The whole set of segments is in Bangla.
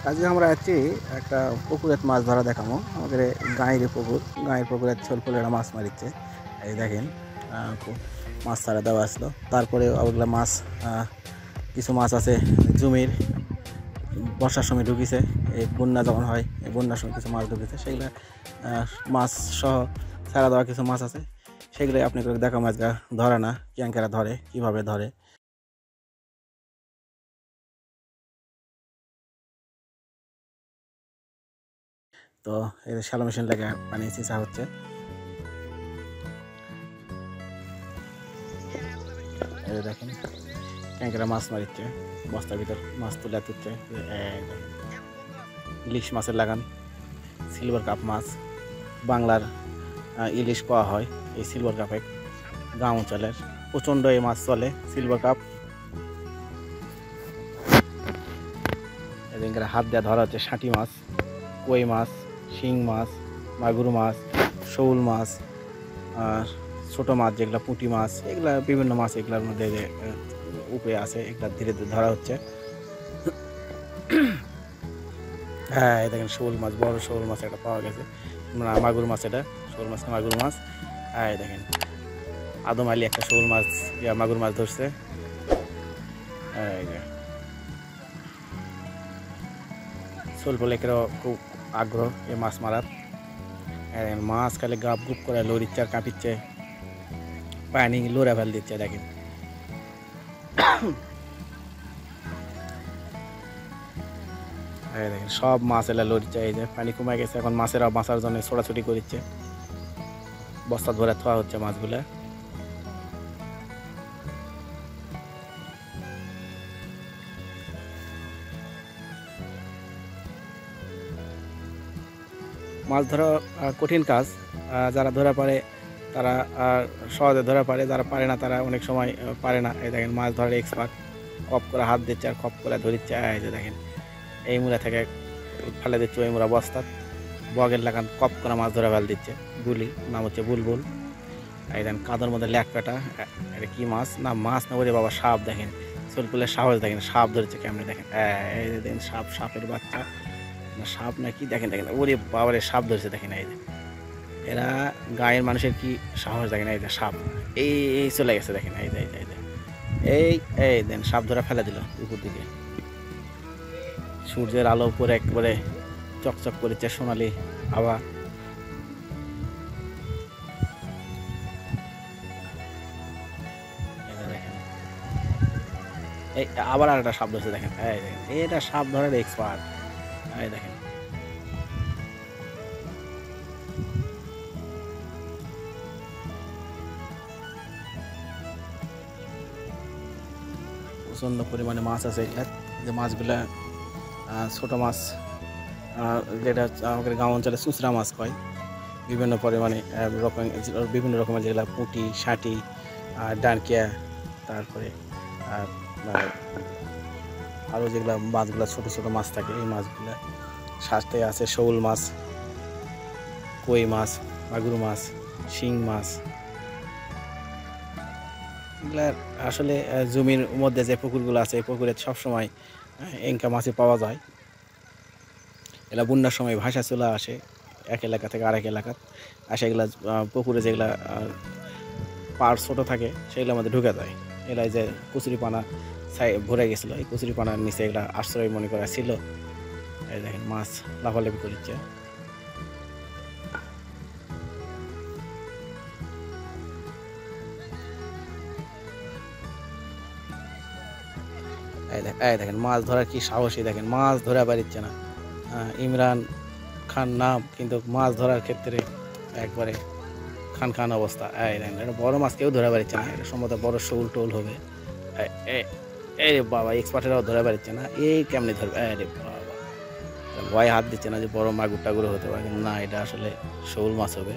আজকে আমরা আছি একটা পুকুরে মাছ ধরা দেখাবো। আমাদের গাঁয়ের পুকুরে ছোলপোলেরা মাছ মারিচ্ছে। এই দেখেন মাছ ছাড়া দেওয়া আসলো। তারপরে ওগুলো মাছ কিছু মাছ আছে জমির বর্ষার সময় ঢুকিছে। এই বন্যা যখন হয় এই বন্যার সময় কিছু মাছ ঢুকিছে, সেগুলো মাছ সহ ছাড়া দেওয়া কিছু মাছ আছে, সেগুলোই আপনাকে দেখা মাছ ধরে না ক্যাঙ্কেরা ধরে, কিভাবে ধরে। তো এই শ্যালো মেশিন লেগে পানি চিঁচা হচ্ছে। এই দেখেন ক্যাঙ্কেরা মাছ মারিচ্ছে, বস্তার ভিতর মাছ তুলে তুলছে। ইলিশ মাছের লাগান, সিলভার কাপ মাছ, বাংলার ইলিশ পাওয়া হয় এই সিলভার কাপে। গাঁও অঞ্চলের প্রচণ্ড এই মাছ চলে সিলভার কাপ। এদিকে হাত দিয়ে ধরা হচ্ছে শাঁটি মাছ, কই মাছ, শিং মাছ, মাগুর মাছ, শৌল মাছ, আর ছোটো মাছ যেগুলো পুঁটি মাছ, এগুলা বিভিন্ন মাছ এগুলোর মধ্যে যে উপরে আছে, এগুলা ধীরে ধীরে ধরা হচ্ছে। হ্যাঁ এই দেখেন শোল মাছ, বড় শোল মাছ একটা পাওয়া গেছে, মাগুর মাছ, এটা শোল মাছ না মাগুর মাছ। হ্যাঁ দেখেন আদম আলী একটা শোল মাছ মাগুর মাছ ধরছে। ছোলপোলেকেরও খুব আগ্রহ এই মাছ মারার। মাছ খালি গাপ গুপ করে লড়িচ্ছে আর কাঁপিচ্ছে, পানি লোড়া ফেল দিচ্ছে। দেখেন দেখেন সব মাছ এলা লড়িচ্ছে। এই যে পানি কমে গেছে, এখন মাছেরা বাঁচার জন্য ছোটাছুটি করছে, বস্তা ধরে থোয়া হচ্ছে মাছগুলা। মাছ ধরা কঠিন কাজ, যারা ধরা পারে তারা সহজে ধরা পারে, যারা পারে না তারা অনেক সময় পারে না। এই দেখেন মাছ ধরার এক্সপার্ট, কপ করে হাত দিচ্ছে আর কপ করে ধরিচ্ছে। এই যে দেখেন এই মুড়া থেকে ফেলে দিচ্ছে ওই মুড়া বস্তা, বগের লাগান কপ করে মাছ ধরে ফেল দিচ্ছে। গুলি নাম হচ্ছে বুলবুল। এই দেখেন কাঁদর মধ্যে ল্যাক কাটা, এটা কি মাছ না, মাছ না বলে বাবা সাপ। দেখেন ছোলপোলের সাহস দেখেন, সাপ ধরেছে কেমনে। দেখেন এই যে দেখেন সাপ, সাপের বাচ্চা না সাপ না কি, দেখেন দেখেন ওরে বাবারে সাপ ধরেছে। দেখেন এই যে এরা গায়ের মানুষের কি সাহস, দেখেন এই যে সাপ এই চলে গেছে। দেখেন এই যে এই এই দেন সাপ ধরা ফেলে দিল উপর দিকে। সূর্যের আলো উপরে একেবারে চকচক করেছে সোনালি আভা। এই আবার আর একটা সাপ ধরছে। দেখেন এই দেখেন এটা সাপ ধরার এক্সপার্ট। এই দেখেন প্রচণ্ড পরিমাণে মাছ আছে এগুলা। যে মাছগুলা ছোটো মাছ, যেটা আমাদের গাঁও অঞ্চলে চুচরা মাছ কয়। বিভিন্ন পরিমাণে বিভিন্ন রকমের যেগুলো পুঁটি, শাঁটি, ডানকিয়া, তারপরে আরও যেগুলো মাছগুলো ছোটো ছোটো মাছ থাকে, এই মাছগুলো সাথে আছে শৌল মাছ, কই মাছ, মাগুর মাছ, শিং মাছ। এগুলা আসলে জমির মধ্যে যে পুকুরগুলো আছে এই পুকুরে সবসময় এঙ্কা মাছই পাওয়া যায়। এগুলা বন্যার সময় ভাষা চলে আসে এক এলাকা থেকে আরেক এলাকা, আর সেগুলা পুকুরে যেগুলা পাড় ছোটো থাকে সেগুলোর মধ্যে ঢুকে যায়। এলাই যে কচুরিপানা ভরে গেছিলো, এই কচুরিপানার নিচে এগুলা আশ্রয় মনে করা ছিল। এই দেখেন মাছ লাফালাফি করছে। এই দেখেন মাছ ধরার কি সাহসী, দেখেন মাছ ধরা পারিচ্ছে না। ইমরান খান নাম, কিন্তু মাছ ধরার ক্ষেত্রে একবারে খান খান অবস্থা। এই দেখেন এটা বড় মাছ কেউ ধরা পারিচ্ছে না, এটা সম্ভবত বড় শোল টোল হবে। এই বাবা এক্সপার্টেরাও ধরা পারিচ্ছে না, এই কেমনি ধরবে। আরে বাবা ভয় হাত দিচ্ছে না যে বড় মাগুর টাগুর হতে পারে, না এটা আসলে শোল মাছ হবে।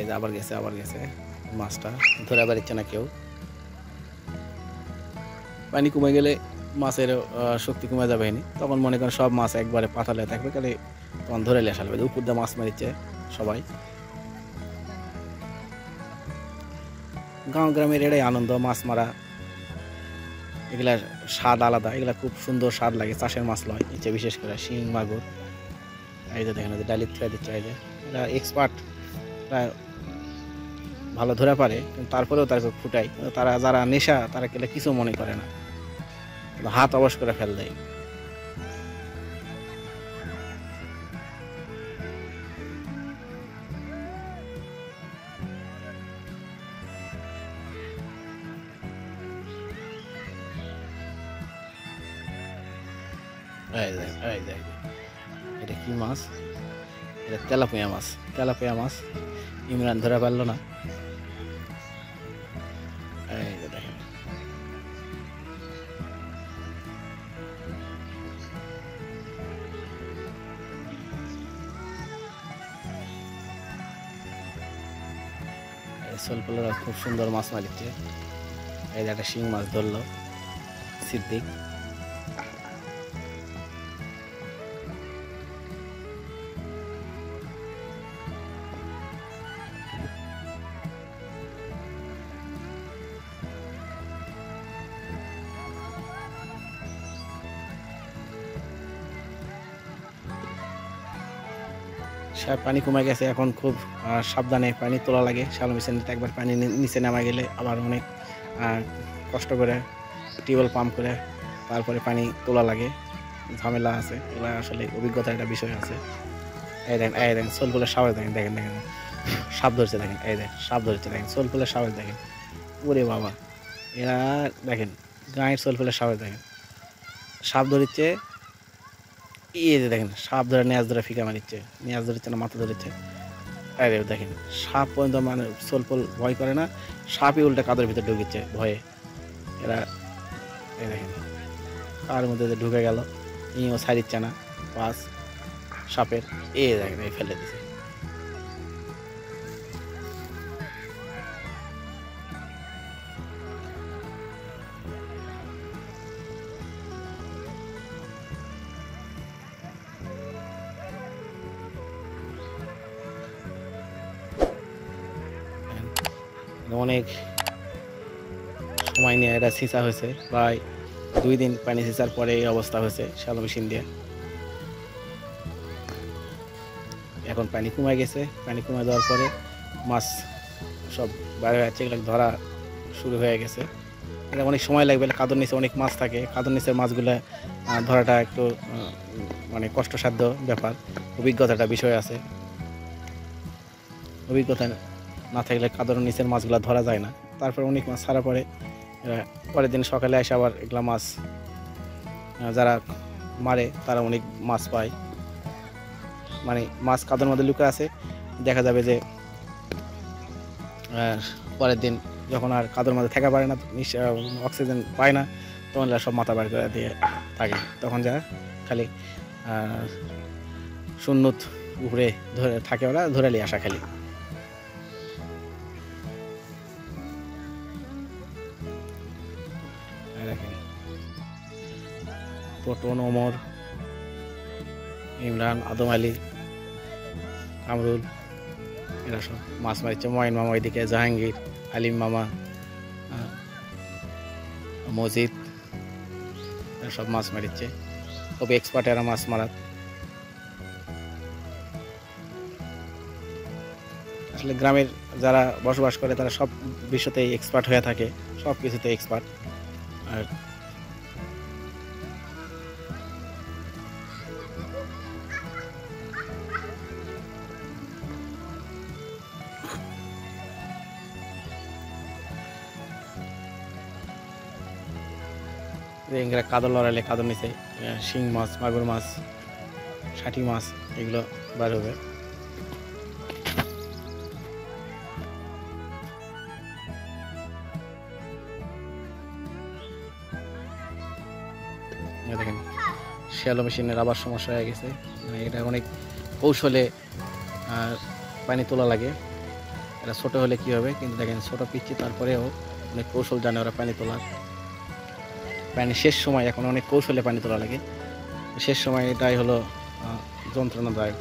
এই আবার গেছে মাছটা ধরে পারিচ্ছে না কেউ। পানি কমে গেলে মাছের শক্তি কমে যাবে তখন মনে করেন সব মাছ একবারে পাতালে থাকবে, খালি তখন ধরে নিয়ে আসা লাগবে। উপর দিয়ে মাছ মারিচ্ছে সবাই। গাঁও গ্রামের এটাই আনন্দ, মাছ মারা। এগুলা স্বাদ আলাদা, এগুলা খুব সুন্দর স্বাদ লাগে। চাষের মাছ লয় নিচে, বিশেষ করে শিং মাগুর। এই যে দেখেন ডালি থুয়ে দিচ্ছে, এই যে এরা এক্সপার্ট, ভালো ধরে পারে, কিন্তু তারপরেও তার ফুটাই। তারা যারা নেশা তারা কেলে কিছু মনে করে না, হাত অবশ করে ফেল দেয়। এটা কি মাছ? এটা তেলাপিয়া মাছ। তেলাপিয়া মাছ ইমরান ধরে পারলো না। এই যে দেখেন, সোলপলেরা খুব সুন্দর মাছ মারিচ্ছে। এই যে একটা শিং মাছ ধরলো সিদ্দিক। পানি কমে গেছে, এখন খুব সাবধানে পানি তোলা লাগে। শ্যালো মেশিনটা একবার পানি নিচে নামা গেলে আবার অনেক কষ্ট করে টিউবওয়েল পাম্প করে তারপরে পানি তোলা লাগে, ঝামেলা আছে। এগুলো আসলে অভিজ্ঞতার একটা বিষয় আছে। এই দেখেন সোলফুলের সাহস দেখেন, দেখেন দেখেন সাপ ধরছে, দেখেন এই দেখেন সাপ ধরছে, দেখেন সোলফুলের সাহস দেখেন। ওরে বাবা, এরা দেখেন গাঁয়ের সোলফুলের সাহস দেখেন, সাপ ধরিচ্ছে। এই যে দেখেন সাপ ধরে নেয়াজ ধরে ফিকা মারিচ্ছে, নেয়াজ ধরেছে না মাথা ধরেছে। আরে দেখেন সাপ পর্যন্ত মানে সোলফুল ভয় করে না, সাপই উল্টে কাদের ভিতরে ঢুকিচ্ছে ভয়ে। এরা এই দেখেন কার মধ্যে ঢুকে গেল, ইও ছাড়িচ্ছে না পাস সাপের। এ দেখেন এই ফেলে দিছে। অনেক সময় নিয়ে এটা সিঁচা হয়েছে, প্রায় 2 দিন পানি সিঁচার পরে এই অবস্থা হয়েছে শ্যালো মেশিন দিয়ে। এখন পানি কমে গেছে, পানি কমে যাওয়ার পরে মাছ সব বাইরে হয়ে যাচ্ছে, এগুলো ধরা শুরু হয়ে গেছে। এটা অনেক সময় লাগবে, কাদর নিচে অনেক মাছ থাকে, কাদর নিচের মাছগুলো ধরাটা একটু মানে কষ্টসাধ্য ব্যাপার, অভিজ্ঞতাটা বিষয় আছে। অভিজ্ঞতা না থাকলে কাদর নিচের মাছগুলো ধরা যায় না। তারপরে অনেক মাছ ছাড়া পরে পরের দিন সকালে এসে আবার এগুলা মাছ যারা মারে তারা অনেক মাছ পায়। মানে মাছ কাদর মধ্যে লুকে আছে, দেখা যাবে যে পরের দিন যখন আর কাদর মধ্যে থাকা পারে না, অক্সিজেন পায় না, তখন সব মাথা বার করে দিয়ে থাকে। তখন যা খালি শূন্যত উপরে ধরে থাকে, ওরা ধরে নিয়ে আসা খালি। পটন, ওমর, ইমরান, আদম আলী, কামরুল, এরা সব মাছ মারিচ্ছে। ময়ন মামা ওইদিকে, জাহাঙ্গীর, আলিম মামা, মজিদ, এরা সব মাছ মারিচ্ছে। খুব এক্সপার্ট এরা মাছ মারার। আসলে গ্রামের যারা বসবাস করে তারা সব বিষয়তেই এক্সপার্ট হয়ে থাকে, সব কিছুতে এক্সপার্ট। আর এগুলা কাদর লড়াইলে কাদর নিচে শিং মাছ, মাগুর মাছ, ষাটি মাছ এগুলো বার হবে। দেখেন শ্যালো মেশিনের আবার সমস্যা হয়ে গেছে, মানে এটা অনেক কৌশলে পানি তোলা লাগে। এটা ছোট হলে কি হবে, কিন্তু দেখেন ছোট পিচ্ছি তারপরেও অনেক কৌশল জানে ওরা পানি তোলার। পানি শেষ সময় এখন অনেক কৌশলে পানি তোলা লাগে, শেষ সময় এটাই হলো যন্ত্রণাদায়ক।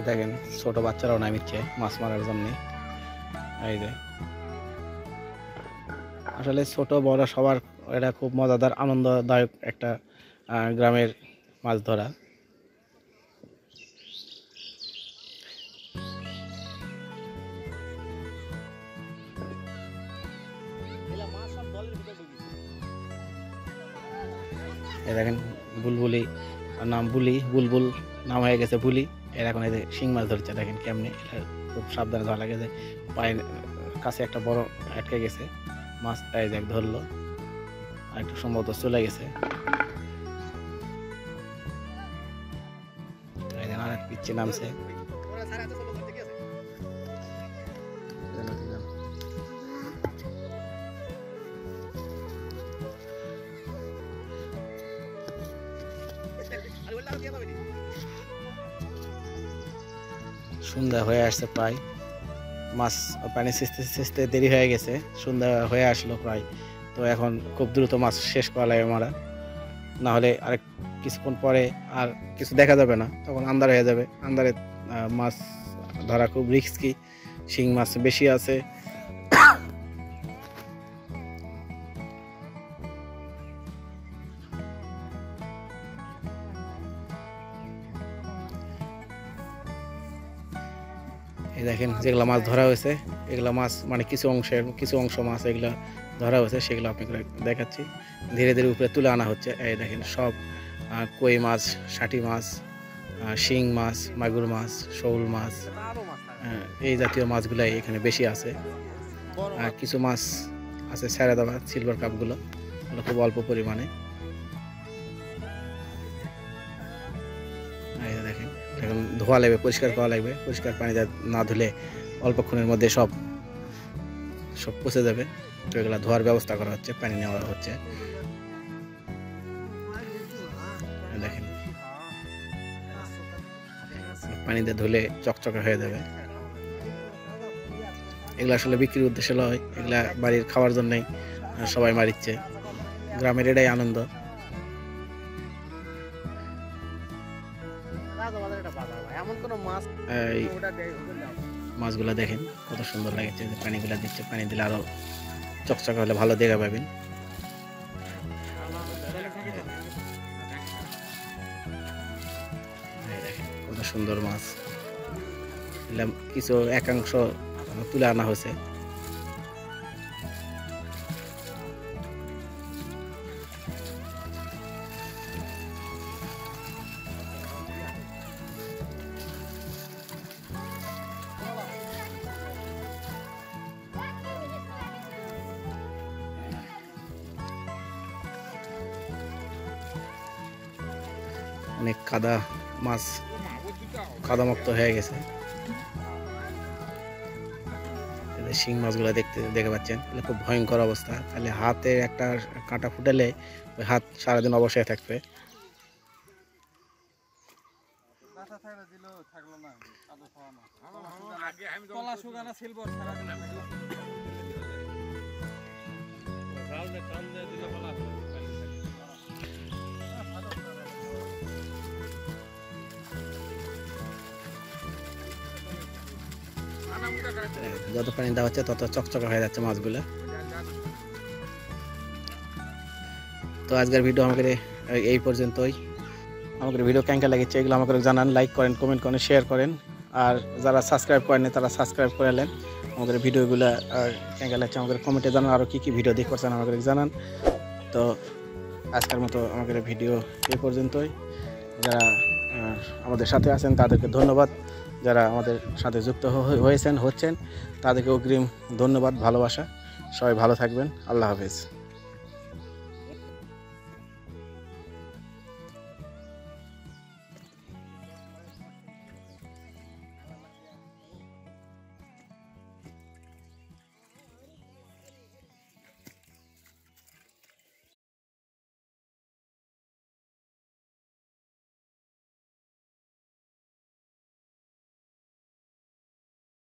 দেখেন ছোট বাচ্চারাও নামিচ্ছে মাছ মারার জন্যে। এই যে আসলে ছোট বড় সবার এটা খুব মজাদার আনন্দদায়ক একটা গ্রামের মাছ ধরা। এই দেখেন বুলবুলি নাম বুলি, বুলবুল নাম হয়ে গেছে বুলি। এর এখন এই যে শিং মাছ ধরছে, দেখেন কেমনি। এটা খুব সাবধানে ধরা লাগে, যে পায়ের কাছে একটা বড় আটকে গেছে মাছ, এই যে ধরলো আর একটু সম্ভবত চলে গেছে। এই যে আরেক পিচ্ছে নামছে। সন্ধ্যা হয়ে আসছে প্রায়, মাছ পানি সিস্তে দেরি হয়ে গেছে, সন্ধ্যা হয়ে আসলো প্রায়। তো এখন খুব দ্রুত মাছ শেষ করা লাগে মারা, না হলে আরেক কিছুক্ষণ পরে আর কিছু দেখা যাবে না, তখন আন্ধার হয়ে যাবে। আন্ধারে মাছ ধরা খুব রিস্কি, শিং মাছ বেশি আছে। এই দেখেন যেগুলা মাছ ধরা হয়েছে, এগুলা মাছ মানে কিছু অংশ মাছ এগুলা ধরা হয়েছে, সেগুলো আপনাকে দেখাচ্ছি। ধীরে ধীরে উপরে তুলে আনা হচ্ছে। এই দেখেন সব কই মাছ, ষাটি মাছ, শিং মাছ, মাগুর মাছ, শৌল মাছ, এই জাতীয় মাছগুলাই এখানে বেশি আছে। আর কিছু মাছ আছে ছেড়ে দেওয়া, সিলভার কাপগুলো, ওগুলো খুব অল্প পরিমাণে। দেখেন এখন ধোয়া লাগবে, পরিষ্কার করা লাগবে। পরিষ্কার পানি না ধুলে অল্পক্ষণের মধ্যে সব পচে যাবে। তো এগুলো ধোয়ার ব্যবস্থা করা হচ্ছে, পানি নেওয়া হচ্ছে। দেখেন পানিতে ধুলে চকচকে হয়ে যাবে। এগুলো আসলে বিক্রির উদ্দেশ্যে নয়, এগুলা বাড়ির খাওয়ার জন্যই সবাই মারিচ্ছে। গ্রামের এটাই আনন্দ। মাছগুলা দেখেন কত সুন্দর লাগছে, পানিগুলা দিচ্ছে, পানি দিলে আরো চকচকে হলে ভালো দেখা পাবেন। কত সুন্দর মাছ, কিছু একাংশ তুলে আনা হয়েছে। অনেক মাছ কাদামুক্ত হয়ে গেছে। শিং মাছগুলো দেখতে পাচ্ছেন, খুব ভয়ঙ্কর অবস্থা। তাহলে হাতে একটা কাঁটা ফুটালে ওই হাত সারাদিন অবশ্যই থাকবে। যত পানি দেওয়া হচ্ছে তত চকচকে হয়ে যাচ্ছে মাছগুলো। তো আজকের ভিডিও আমাদের এই পর্যন্তই। আমাদের ভিডিও কেমন লেগেছে এগুলো আমাকে জানান, লাইক করেন, কমেন্ট করেন, শেয়ার করেন। আর যারা সাবস্ক্রাইব করেন তারা সাবস্ক্রাইব করে নেন। আমাদের ভিডিওগুলো কেমন লাগছে আমাদের কমেন্টে জানান, আরও কী কী ভিডিও দেখতে পাচ্ছেন আমাদের জানান। তো আজকের মতো আমাদের ভিডিও এই পর্যন্তই। যারা আমাদের সাথে আছেন তাদেরকে ধন্যবাদ, যারা আমাদের সাথে যুক্ত হচ্ছেন তাদেরকে অগ্রিম ধন্যবাদ, ভালোবাসা। সবাই ভালো থাকবেন। আল্লাহ হাফেজ।